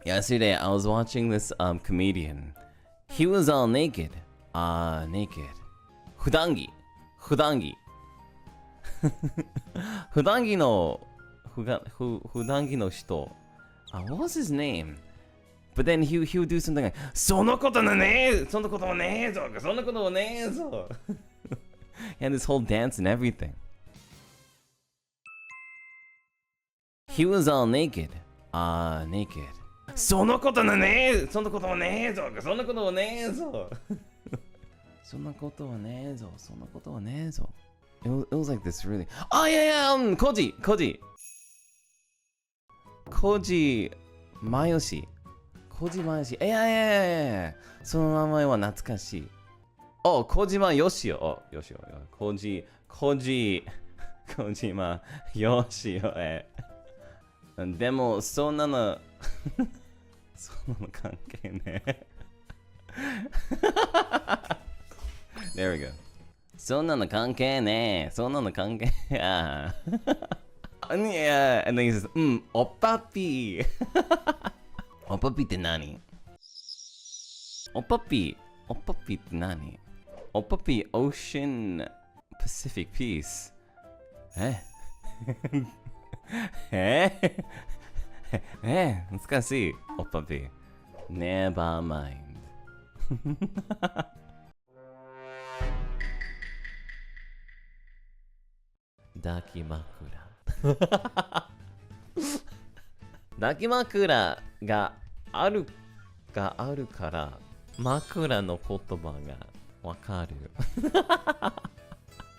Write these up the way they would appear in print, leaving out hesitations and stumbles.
Yesterday, I was watching this comedian. He was all naked. Naked. Fudangi. Fudangi. Fudangi no shito. What was his name? But then he would do something like, そのことはねえそんなことはねえぞそんなことはねえぞ He had this whole dance and everything. He was all naked. Naked. そのことはねえそんなことはねえぞそんなことはねえぞそんなことはねえぞそんなことはねえぞ It was like this really... Oh yeah, Koji Mayoshi. Koji Mayoshi. Yeah. その名前は懐かしい。Oh, 小島よしお。よしお。小島よしお。でも、そんなの関係ねえ。There we go. そんなの関係ねえ。そんなの関係ああ。Yeah, and then he says, おっぱぴー。おっぱぴーって何？おっぱぴーって何？おっぱぴー Ocean Pacific Peace。難しい。おっぱぴー。Never mind。抱き枕。抱き枕があるから枕の言葉がわかる。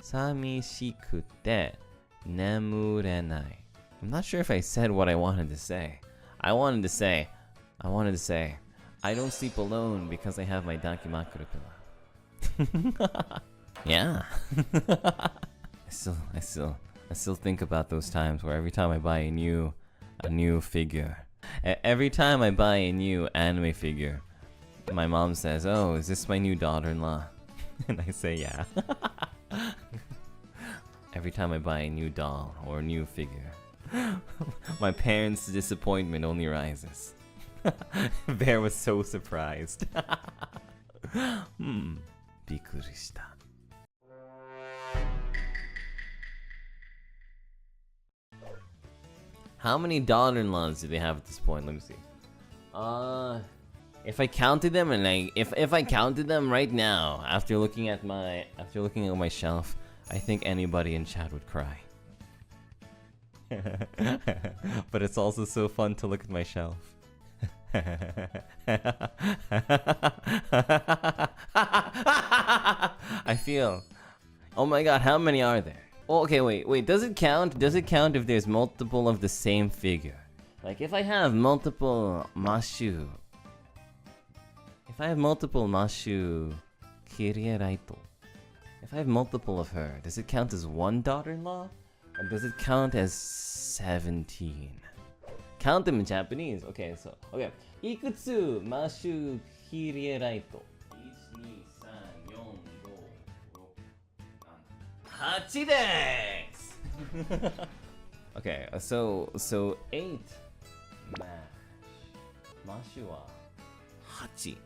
寂しくて眠れない。I'm not sure if I said what I wanted to say. I wanted to say, I don't sleep alone because I have my dakimakura pillow. Yeah. I still think about those times where every time I buy a new figure, every time I buy a new anime figure, my mom says, "Oh, is this my new daughter-in-law?" And I say, "Yeah." Every time I buy a new doll or a new figure, my parents' disappointment only rises. Bear was so surprised. びっくりした。How many daughter-in-laws do they have at this point? Let me see. If I counted them and if I counted them right now, after looking at my shelf, I think anybody in chat would cry. But it's also so fun to look at my shelf. I feel. Oh my god, how many are there? Oh, okay, wait. Does it count? Does it count if there's multiple of the same figure? Like if I have multiple Mashu. If I have multiple Mashu Kirieraito. If I have multiple of her, does it count as one daughter-in-law? Or does it count as 17? Count them in Japanese. Okay, so okay. いくつマシュキリエライト 8です Okay, so 8 mash は8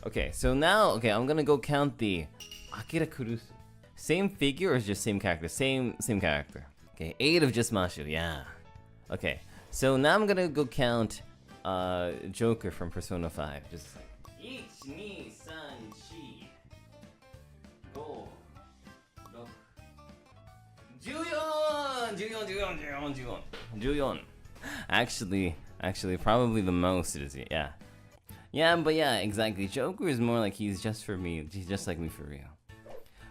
Okay, so now I'm gonna go count the Akira Kurusu. Same figure or just same character? Same character. Okay, 8 of just Mashu, yeah. Okay, so now I'm gonna go count Joker from Persona 5. Just like 1, 2, 3, 4, 5, 6, 14. Actually, probably the most it is, yeah. Yeah, but yeah, exactly. Joker is more like he's just for me. He's just like me for real.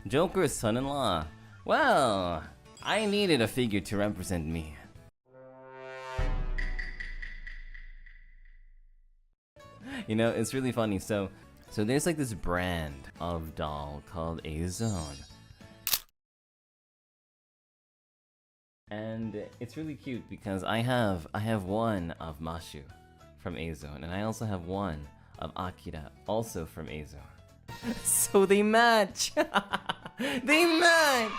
Joker's son-in-law. Well, I needed a figure to represent me. You know, it's really funny. So there's like this brand of doll called Azone. And it's really cute because I have one of Mashu from Azone, and I also have one of Akira, also from Azone. So they match! They match!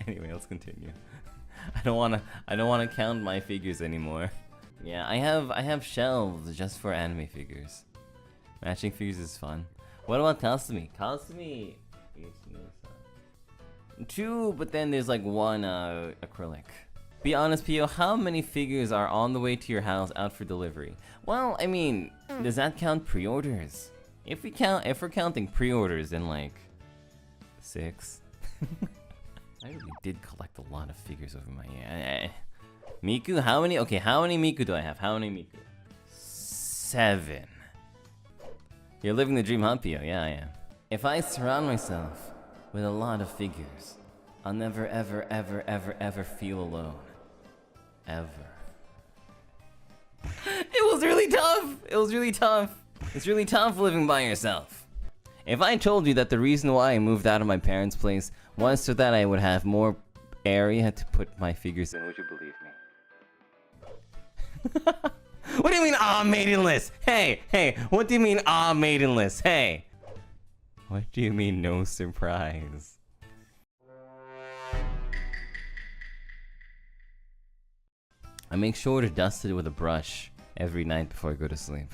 Anyway, let's continue. I don't wanna count my figures anymore. Yeah, I have shelves just for anime figures. Matching figures is fun. What about Kasumi? Kasumi is 2, but then there's like 1 acrylic. Be honest, Pio, how many figures are on the way to your house out for delivery? Well, I mean, does that count pre-orders? If we're counting pre-orders, then like 6. I really did collect a lot of figures over my year. Miku, how many Miku do I have? How many Miku? 7. You're living the dream, huh, Pio? Yeah, I am. If I surround myself with a lot of figures, I'll never ever ever ever ever feel alone. Ever. It was really tough! It was really tough. It's really tough living by yourself. If I told you that the reason why I moved out of my parents' place was so that I would have more area to put my figures in, would you believe me? What do you mean, maidenless? Hey, what do you mean, maidenless? Hey! What do you mean, no surprise? I make sure to dust it with a brush every night before I go to sleep.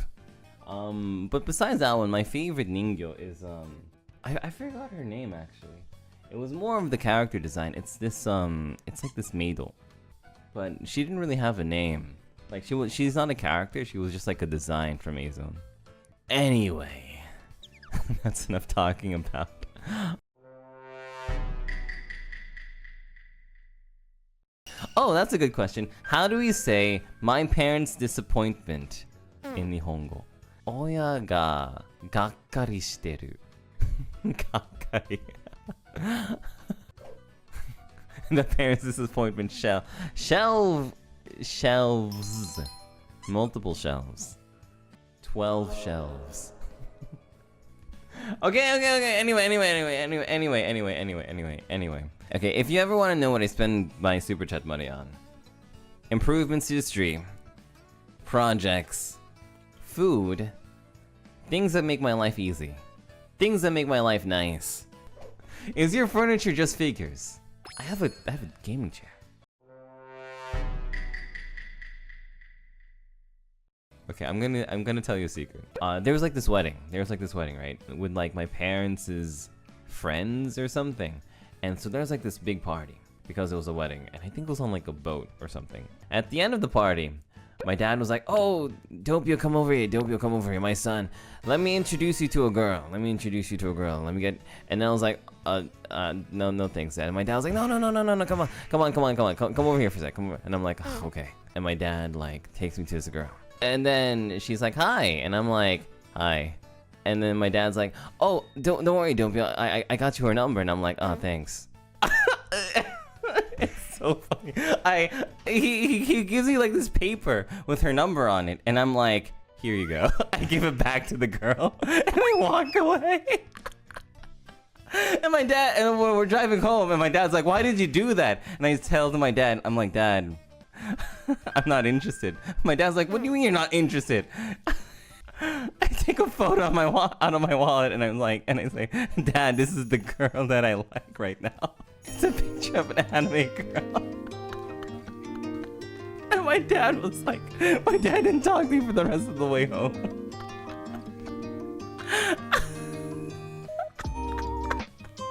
But besides that one, my favorite Ningyo is, I forgot her name actually. It was more of the character design. It's this, it's like this Maidel. But she didn't really have a name. Like, she's not a character, she was just like a design from Azone. Anyway, that's enough talking about. Oh, that's a good question. How do we say my parents' disappointment in Nihongo? Oya ga gakkari shiteru. Gakkari. The parents' disappointment shelves. Multiple shelves. 12 shelves. Okay. Anyway. Okay, if you ever want to know what I spend my super chat money on, improvements to the stream, projects, food, things that make my life easy, things that make my life nice. Is your furniture just figures? I have a gaming chair. Okay, I'm gonna tell you a secret. There was like this wedding, right? With like my parents' friends or something. And so there's like this big party because it was a wedding, and I think it was on like a boat or something. At the end of the party, my dad was like, "Oh, Doppio, come over here, my son. Let me introduce you to a girl. Let me get." And I was like, no thanks, Dad." And my dad was like, "No, come over here for a sec, come over." And I'm like, "Oh, okay." And my dad like takes me to this girl, and then she's like, "Hi," and I'm like, "Hi." And then my dad's like, "Oh, don't worry, Doppio. I got you her number." And I'm like, "Oh, thanks." It's so funny. He gives me like this paper with her number on it, and I'm like, "Here you go." I give it back to the girl, and I walk away. And and when we're driving home, and my dad's like, "Why did you do that?" And I tell to my dad, I'm like, "Dad, I'm not interested." My dad's like, "What do you mean you're not interested?" I take a photo of out of my wallet, and I'm like, and I say, "Dad, this is the girl that I like right now." It's a picture of an anime girl. And my dad didn't talk to me for the rest of the way home.